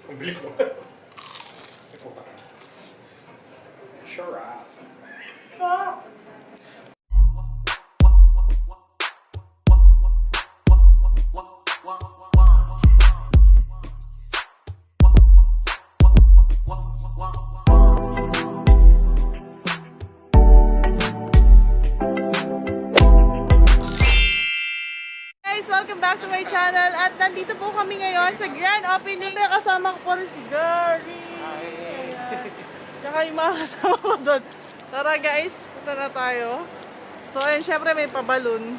Ang bilis mo. Sure ah. Welcome back to my channel at nandito po kami ngayon sa grand opening. Kasama ko po rin si Gary. Tsaka yung mga kasama ko doon. Tara guys, punta na tayo. So ayun, syempre may pabalon.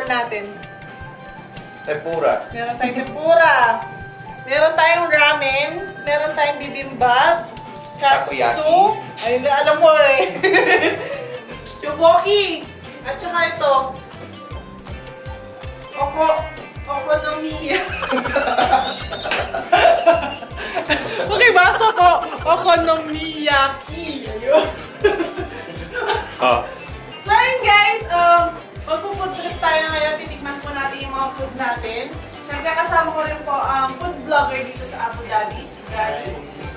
Natin. Tempura. Meron tayong tempura. Meron tayong ramen. Meron tayong bibimbap. Katsu. Ay, alam mo eh. Tteokbokki. At saka ito. Okonomiya. Okay, basa ko. Okonomiyaki. Ayun. So ayun guys, magpo-food trip tayo ngayon, titikman po natin yung mga food natin. Siyempre kasama ko rin po ang food vlogger dito sa Abu Dhabi, si Gary.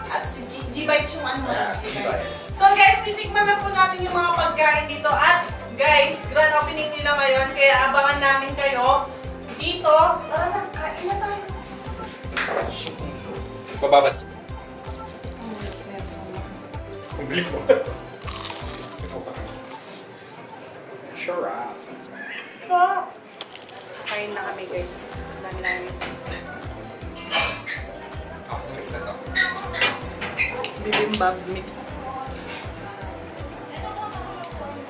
At si G-Bites yung ano. So guys, titikman na po natin yung mga pagkain dito. At guys, grand opening nila ngayon, kaya abangan namin kayo dito. Tara na, kain na tayo. Bababat. Ang bilis mo. Sure ah. Kain na kami guys. Dami namin. Mix na to. Bibimbap mix.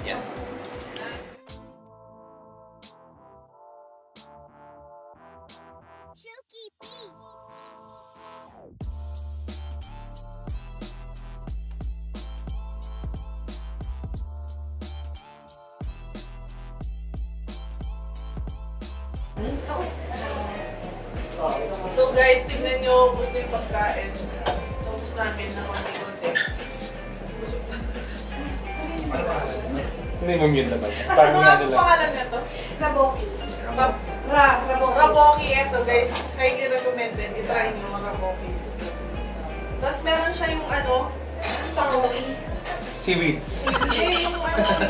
Yan. So guys, tignan nyo, gusto yung pagkain. Tapos namin na konti-konti. Hindi mo mute naman. Ano Parang nga ano po lang. pangalan na to? Raboki. Raboki. Ito guys, highly recommended. I-try nyo ang Raboki. Tapos meron siya yung ano, Tokoki. Seaweeds. yung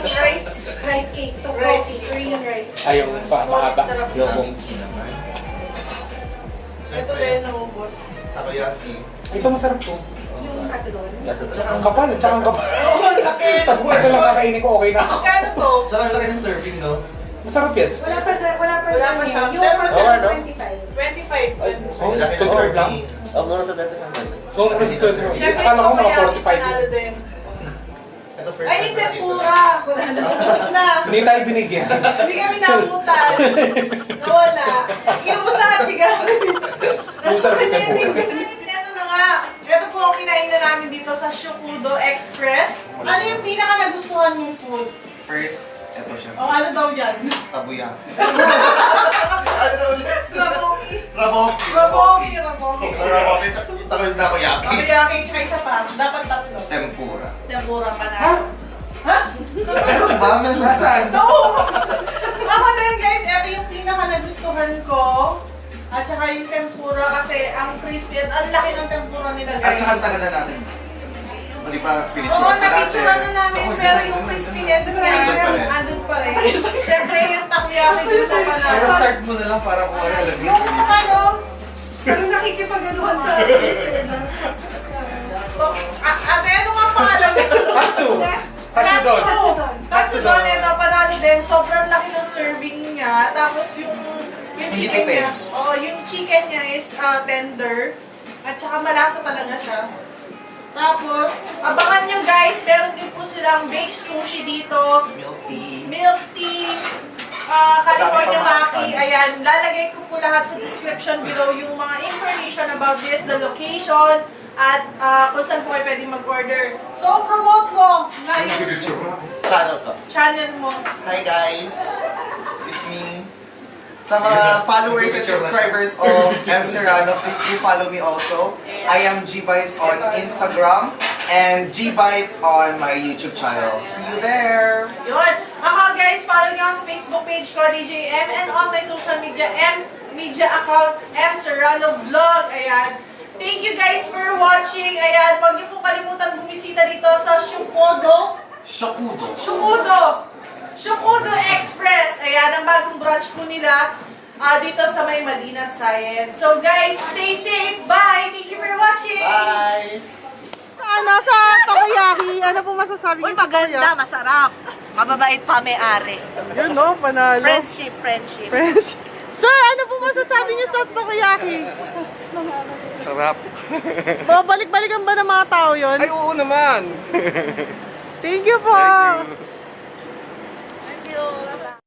rice. Rice cake. Tokoki. Korean rice. Ay, yung mahaba. Sarap na. Yung naman. Ito din, naubos. Takoyaki. Ito masarap to. Yung katsudon. Ang kapal, tsaka ang kapal. Oo, laki. Sa buhay na lang kakainin ko, okay na ako. Magkano to? Sarap laki ng serving, no? Masarap yan. Wala pa siya. Wala pa siya. Yung Pero katsudon, ano? 25. 25. Oh, Laki ng two-third lang. serving. Oh, mura sa dati naman. So, kasi ito, Siyempre, akala ko mga takoyaki 45. panalo din. Ito first Ay, time yung nakita. tempura! Ubus na! Hindi tayo binigyan. Hindi kami nabutan. Nawala. Inubos na at tiga. Masarap yung tempura. Ito na nga. Ito po ang kinain na namin dito sa Shukudo Express. Ano yung pinaka nagustuhan mong food? First, ito siya. O ano daw yan? Tabuya. Ano na ulit? Raboki. Raboki. Raboki. Raboki. Raboki. Takol na takoyaki. Takoyaki tsaka isa pa. Dapat tatlo. Tempura. Tempura pa na. Ha? Ano ba? Nasaan? No! Ako din guys, ito yung pinaka nagustuhan ko. At saka yung tempura kasi ang crispy at ang laki ng tempura nila At saka guys. tagal na natin. Hindi pa Oo, pinicturan napicturan na namin pero yung crispiness niya, andun pa rin. Siyempre yung takoyaki dito pa na. Pero start mo na lang para kung ano alam mo. Yung ano, pero nakikipagaluhan sa ate, ano nga pangalan nito? Katsu! Katsudon! Katsudon, ito, lang din, sobrang laki ng serving niya. Tapos yung Hindi chicken tipid. niya, yung chicken niya is tender. At saka malasa talaga siya. Tapos, abangan nyo guys, meron din po silang baked sushi dito. Milk tea. Milk tea, California Maki. Ayan, lalagay ko po lahat sa description below yung mga information about this, the location, at kung saan po kayo pwede mag-order. So, promote mo na yung Channel to. channel mo. Hi guys, it's me. Sa mga followers and subscribers of M. Serrano, please do follow me also. Yes. I am G-Bites on Instagram and G-Bites on my YouTube channel. See you there! Yun. Ako guys, follow nyo ako sa Facebook page ko, DJM, and on my social media, media accounts, M. Serrano Vlog. Ayan. Thank you guys for watching. Ayan, huwag niyo po kalimutan bumisita dito sa Shukodo. Shakudo. Shukodo Express. Ayan, ang bagong branch po nila dito sa may Malinan Science. So guys, stay safe. Bye! Thank you for watching! Bye! Sa takoyaki, ano po masasabi Uy, niyo sa maganda, kuya? masarap. Mababait pa may-ari. Yun no, panalo. Friendship. Fresh. Sir, ano po masasabi niyo sa takoyaki? Sarap. Babalik-balikan ba ng mga tao yun? Ay, oo naman. Thank you po. Thank you.